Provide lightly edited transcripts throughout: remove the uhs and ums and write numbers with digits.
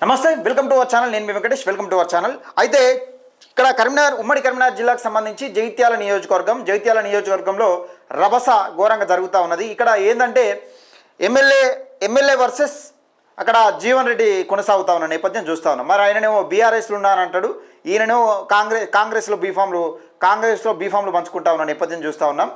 నమస్తే, welcome to our channel. నేను మీ Venkatesh. Welcome to our channel. అయితే ఇక్కడ ఉమ్మడి కరీంనగర్ జిల్లాకు సంబంధించి జగిత్యాల నియోజకవర్గంలో రభస ఘోరంగా జరుగుతూ ఉన్నది. ఇక్కడ ఏంటంటే ఎమ్మెల్యే వర్సెస్ అక్కడ జీవన్ రెడ్డి కొనసాగుతా ఉన్న నేపథ్యం చూస్తూ ఉన్నాం. మరి ఆయననేమో బీఆర్ఎస్లో ఉన్నానంటాడు, ఈయననేమో కాంగ్రెస్లో బీఫామ్లు పంచుకుంటా ఉన్న నేపథ్యం చూస్తూ ఉన్నాం.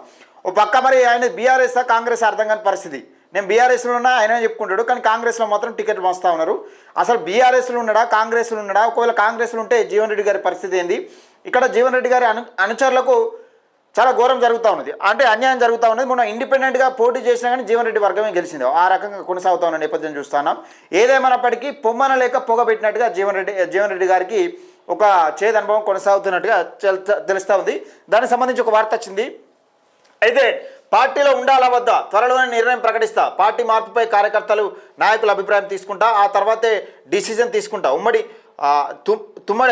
ఓ పక్క మరి ఆయన బీఆర్ఎస్ కాంగ్రెస్ అర్థం కాని పరిస్థితి. నేను బీఆర్ఎస్లో ఉన్నా ఆయన చెప్పుకుంటాడు, కానీ కాంగ్రెస్లో మాత్రం టికెట్ పంచుతా ఉన్నారు. అసలు బీఆర్ఎస్లో ఉన్నాడా, కాంగ్రెస్లో ఉన్నాడా? ఒకవేళ కాంగ్రెస్లో ఉంటే జీవన్ రెడ్డి గారి పరిస్థితి ఏంది? ఇక్కడ జీవన్ రెడ్డి గారి అనుచరులకు చాలా ఘోరం జరుగుతూ ఉన్నది, అంటే అన్యాయం జరుగుతూ ఉన్నది. మొన్న ఇండిపెండెంట్గా పోటీ చేసినా కానీ జీవన్ రెడ్డి వర్గమే గెలిచింది. ఆ రకంగా కొనసాగుతూ ఉన్న నేపథ్యం చూస్తున్నాం. ఏదేమైనప్పటికీ పొమ్మన లేక పొగబెట్టినట్టుగా జీవన్ రెడ్డి గారికి ఒక చేదు అనుభవం కొనసాగుతున్నట్టుగా తెలుస్తూ ఉంది. దానికి సంబంధించి ఒక వార్త వచ్చింది. అయితే పార్టీలో ఉండాలా వద్దా త్వరలోనే నిర్ణయం ప్రకటిస్తా, పార్టీ మార్పుపై కార్యకర్తలు నాయకుల అభిప్రాయం తీసుకుంటా, ఆ తర్వాతే డిసిజన్ తీసుకుంటా. తుమ్మడి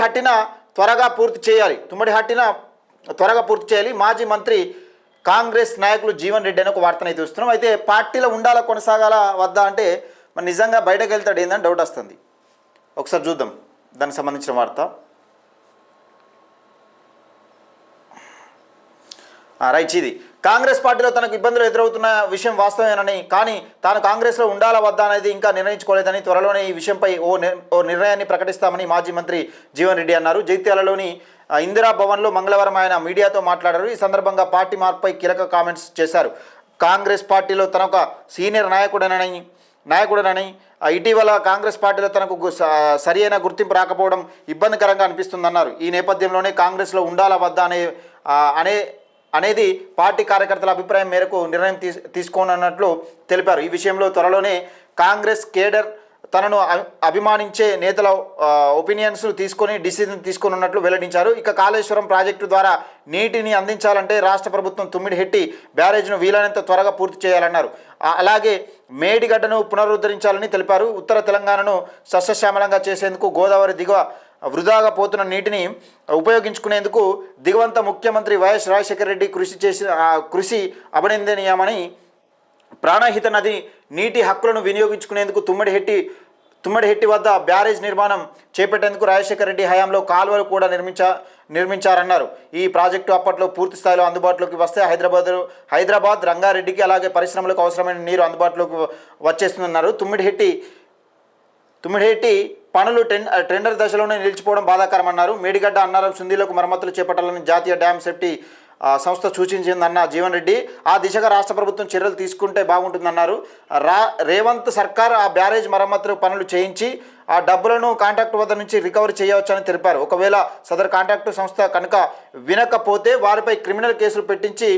హట్టిన త్వరగా పూర్తి చేయాలి. మాజీ మంత్రి కాంగ్రెస్ నాయకులు జీవన్ రెడ్డి అని ఒక వార్తను అయితే చూస్తున్నాం. అయితే పార్టీలో ఉండాలా కొనసాగాల వద్దా అంటే మరి నిజంగా బయటకు వెళ్తాడు ఏందని డౌట్ వస్తుంది. ఒకసారి చూద్దాం దానికి సంబంధించిన వార్త. రైట్, ఇది కాంగ్రెస్ పార్టీలో తనకు ఇబ్బందులు ఎదురవుతున్న విషయం వాస్తవేనని, కానీ తాను కాంగ్రెస్లో ఉండాలా వద్దా అనేది ఇంకా నిర్ణయించుకోలేదని, త్వరలోనే ఈ విషయంపై ఓ నిర్ణయాన్ని ప్రకటిస్తామని మాజీ మంత్రి జీవన్ రెడ్డి అన్నారు. జగిత్యాలలోని ఇందిరా భవన్లో మంగళవారం ఆయన మీడియాతో మాట్లాడారు. ఈ సందర్భంగా పార్టీ మార్పుపై కీలక కామెంట్స్ చేశారు. కాంగ్రెస్ పార్టీలో తనొక సీనియర్ నాయకుడనని ఇటీవల కాంగ్రెస్ పార్టీలో తనకు సరియైన గుర్తింపు రాకపోవడం ఇబ్బందికరంగా అనిపిస్తుందన్నారు. ఈ నేపథ్యంలోనే కాంగ్రెస్లో ఉండాలా వద్దా అనేది పార్టీ కార్యకర్తల అభిప్రాయం మేరకు నిర్ణయం తీసుకోనున్నట్లు తెలిపారు. ఈ విషయంలో త్వరలోనే కాంగ్రెస్ కేడర్ తనను అభిమానించే నేతల ఒపీనియన్స్ డిసిజన్ తీసుకొనున్నట్లు వెల్లడించారు. ఇక కాళేశ్వరం ప్రాజెక్టు ద్వారా నీటిని అందించాలంటే రాష్ట్ర ప్రభుత్వం తుమ్మిడిహెట్టి బ్యారేజ్ను వీలైనంత త్వరగా పూర్తి చేయాలన్నారు. అలాగే మేడిగడ్డను పునరుద్ధరించాలని తెలిపారు. ఉత్తర తెలంగాణను సస్యశ్యామలంగా చేసేందుకు గోదావరి దిగువ వృధాగా పోతున్న నీటిని ఉపయోగించుకునేందుకు దిగవంత ముఖ్యమంత్రి వైఎస్ రాజశేఖర రెడ్డి కృషి అభినందనీయమని, ప్రాణహిత నది నీటి హక్కులను వినియోగించుకునేందుకు తుమ్మడిహెట్టి వద్ద బ్యారేజ్ నిర్మాణం చేపట్టేందుకు రాజశేఖర రెడ్డి హయాంలో కాలువలు కూడా నిర్మించారన్నారు. ఈ ప్రాజెక్టు అప్పట్లో పూర్తి స్థాయిలో అందుబాటులోకి వస్తే హైదరాబాద్ రంగారెడ్డికి అలాగే పరిశ్రమలకు అవసరమైన నీరు అందుబాటులోకి వచ్చేస్తుందన్నారు. తుమ్మిడిహెట్టి పనులు టెండర్ దశలోనే నిలిచిపోవడం బాధాకరమన్నారు. మేడిగడ్డ అన్నారం సుందీలకు మరమ్మతులు చేపట్టాలని జాతీయ డ్యామ్ సేఫ్టీ సంస్థ సూచించిందన్న జీవన్ రెడ్డి, ఆ దిశగా రాష్ట్ర ప్రభుత్వం చర్యలు తీసుకుంటే బాగుంటుందన్నారు. రేవంత్ సర్కార్ ఆ బ్యారేజ్ మరమ్మతులు పనులు చేయించి ఆ డబ్బులను కాంట్రాక్టు వద్ద నుంచి రికవరీ చేయవచ్చని తెలిపారు. ఒకవేళ సదరు కాంట్రాక్టు సంస్థ కనుక వినకపోతే వారిపై క్రిమినల్ కేసులు పెట్టించి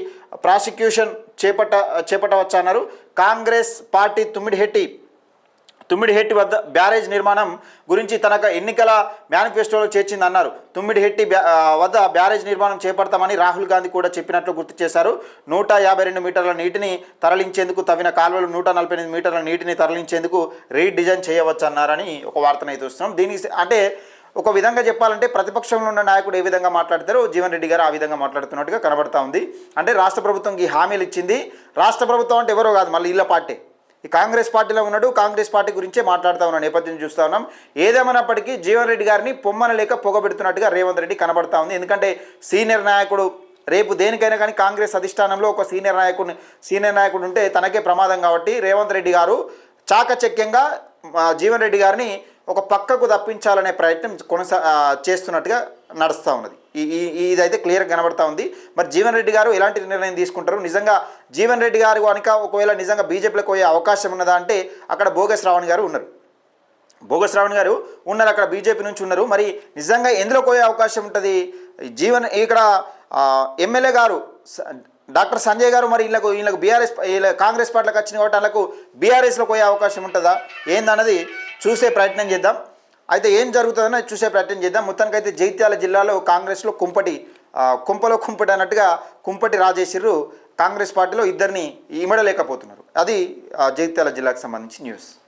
ప్రాసిక్యూషన్ చేపట్టవచ్చన్నారు. కాంగ్రెస్ పార్టీ తుమ్మిడిహెట్టి వద్ద బ్యారేజ్ నిర్మాణం గురించి తనకు ఎన్నికల మేనిఫెస్టోలో చేర్చిందన్నారు. తుమ్మిడిహెట్టి వద్ద బ్యారేజ్ నిర్మాణం చేపడతామని రాహుల్ గాంధీ కూడా చెప్పినట్లు గుర్తు చేశారు. 152 మీటర్ల నీటిని తరలించేందుకు తవ్విన కాలువలు 148 మీటర్ల నీటిని తరలించేందుకు రీడిజైన్ చేయవచ్చన్నారని ఒక వార్తను అయితే చూస్తున్నాం. దీనికి అంటే ఒక విధంగా చెప్పాలంటే ప్రతిపక్షంలో ఉన్న నాయకుడు ఏ విధంగా మాట్లాడతారో జీవన్ రెడ్డి గారు ఆ విధంగా మాట్లాడుతున్నట్టుగా కనబడతా ఉంది. అంటే రాష్ట్ర ప్రభుత్వంకి హామీలు ఇచ్చింది. రాష్ట్ర ప్రభుత్వం అంటే ఎవరో కాదు, మళ్ళీ ఇళ్ళ పార్టీ. ఈ కాంగ్రెస్ పార్టీలో ఉన్నాడు, కాంగ్రెస్ పార్టీ గురించే మాట్లాడుతూ ఉన్న నేపథ్యం చూస్తూ ఉన్నాం. ఏదేమైనప్పటికీ జీవన్ రెడ్డి గారిని పొమ్మన లేక పొగబెడుతున్నట్టుగా రేవంత్ రెడ్డి కనబడతా ఉంది. ఎందుకంటే సీనియర్ నాయకుడు రేపు దేనికైనా కానీ కాంగ్రెస్ అధిష్టానంలో ఒక సీనియర్ నాయకుడు ఉంటే తనకే ప్రమాదం. కాబట్టి రేవంత్ రెడ్డి గారు చాకచక్యంగా జీవన్ రెడ్డి గారిని ఒక పక్కకు తప్పించాలనే ప్రయత్నం చేస్తున్నట్టుగా నడుస్తూ ఉన్నది. ఇదైతే క్లియర్గా కనబడతా ఉంది. మరి జీవన్ రెడ్డి గారు ఎలాంటి నిర్ణయం తీసుకుంటారు? నిజంగా జీవన్ రెడ్డి గారు కనుక ఒకవేళ నిజంగా బీజేపీలోకి పోయే అవకాశం ఉన్నదా అంటే అక్కడ బోగస్ రావణ్ గారు ఉన్నారు, అక్కడ బీజేపీ నుంచి ఉన్నారు. మరి నిజంగా ఎందులో పోయే అవకాశం ఉంటుంది? ఇక్కడ ఎమ్మెల్యే గారు డాక్టర్ సంజయ్ గారు మరి వీళ్ళకు బీఆర్ఎస్ కాంగ్రెస్ పార్టీలకు వచ్చిన కాబట్టి వాళ్ళకు బీఆర్ఎస్లో పోయే అవకాశం ఉంటుందా ఏందన్నది చూసే ప్రయత్నం చేద్దాం. అయితే ఏం జరుగుతుందని చూసే ప్రయత్నం చేద్దాం. మొత్తానికైతే జగిత్యాల జిల్లాలో కాంగ్రెస్లో కుంపటి అన్నట్టుగా కుంపటి రాజేశ్వరు కాంగ్రెస్ పార్టీలో ఇద్దరిని ఇమడలేకపోతున్నారు. అది జగిత్యాల జిల్లాకు సంబంధించి న్యూస్.